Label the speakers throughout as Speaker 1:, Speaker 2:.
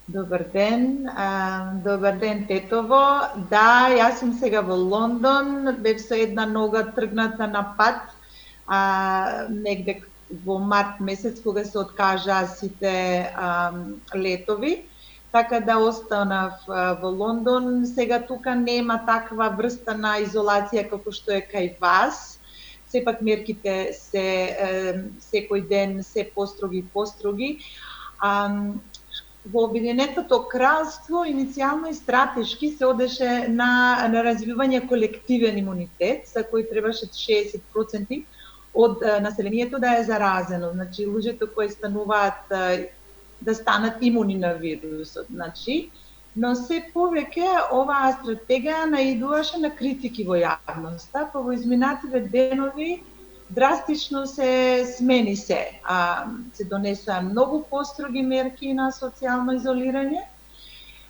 Speaker 1: Добар ден Тетово. Да, јас сум сега во Лондон, бев со една нога тргната на пат, негде во март месец кога се откажаа сите летови, така да останав во Лондон. Сега тука нема таква врста на изолација како што е кај вас. Сепак мерките се секој ден се построги и построги. Во Обединетото кралство иницијално и стратешки се одеше на развивање колективен имунитет, за кој требаше 60% од населението да е заразено. Значи, луѓето кои стануваат да станат имуни на вирусот. Значи, но се повеќе оваа стратегија наидуваше на критики во јавноста, па во изминативе денови драстично се смени се. Се донесоа многу построги мерки на социјално изолирање.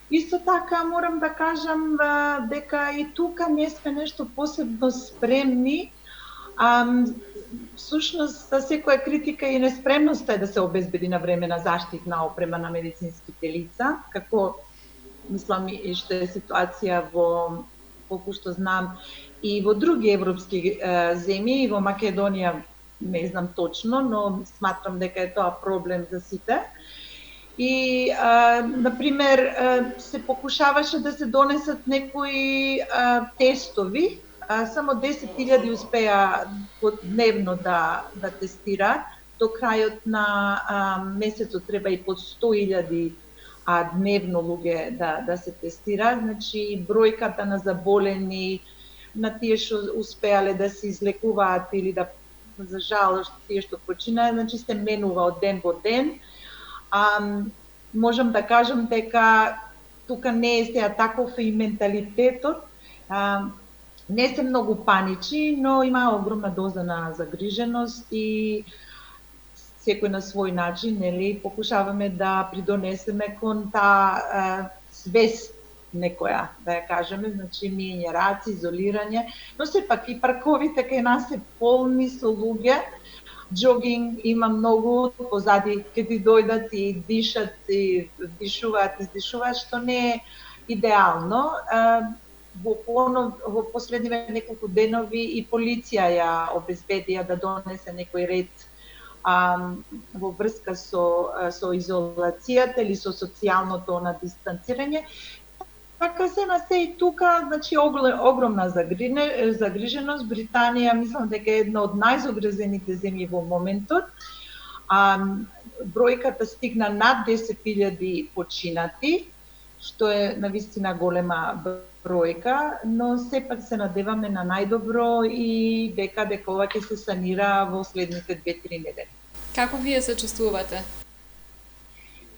Speaker 1: Исто така морам да кажам дека и тука не сме нешто посебно спремни. Всушност, секоја критика и неспремноста е да се обезбеди на време на заштитна опрема на медицинските лица, како мислам и што е ситуација во, колку што знам, и во други европски земји, и во Македонија не знам точно, но сматрам дека е тоа проблем за сите. И, например, се покушаваше да се донесат некои тестови, само 10.000 успеа дневно да тестираат. До крајот на месецот треба и под 100.000 дневно луѓе да се тестираат. Значи, бројката на заболени, на тие што успеале да се излекуваат или да, за жал, тие што починаат, значи се менува од ден во ден. Можам да кажам дека тука не е сега таков и менталитетот. Не се многу паничи, но има огромна доза на загриженост и секој на свој начин, нели, покушаваме да придонесеме кон таа свест некоја, да ја кажеме, значи миење раци, изолирање, но сепак и парковите кај нас се полни со луѓе. Джогинг има многу, позади ќе ти дојдат и дишат, и дишуваат, што не е идеално. Во последниве неколку денови и полиција ја обезбедија да донесе некој ред во врска со изолацијата или со социјалното на дистанцирање. Така се на се и тука, значи огромна загриженост. Британија мислам дека е една од најзагрижените земји во моментот. Бројката стигна над 10.000 починати, што е навистина голема бројка, но сепак се надеваме на најдобро и дека ова ќе се санира во следните 2-3 недели.
Speaker 2: Како вие се чувствувате?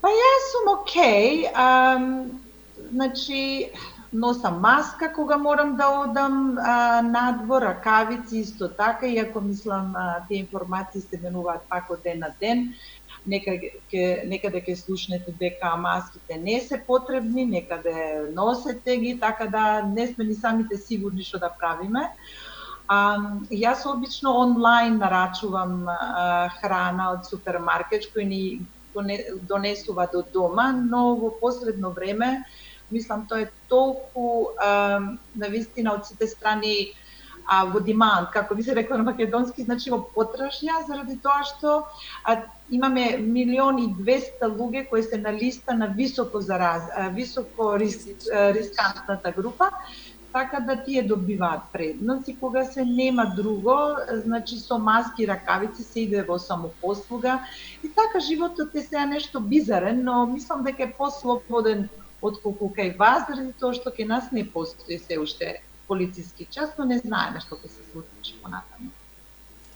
Speaker 1: Па јас сум окей. Значи, носам маска кога морам да одам надвор, ракавици исто така, иако мислам тие информации се менуваат пак од ден на ден. Некаде ќе слушнете дека маските не се потребни, некаде носете ги, така да не сме ни самите сигурни што да правиме. Јас обично онлайн нарачувам храна од супермаркет кој ни донесува до дома, но во последно време мислам тоа е толку навистина од сите страни во demand, како би се рекло на македонски, значи во потражња, заради тоа што имаме 1.200.000 луѓе кои се на листа на високо рискантната група, така да тие добиваат предност и кога се нема друго, значи со маски и ракавици се иде во самопослуга и така животот е сега нешто бизарен, но мислам дека е послободен отколку кај вас, заради тоа што кај нас не постои се уште полициски час, но не знаеме што ќе се случи понатаму.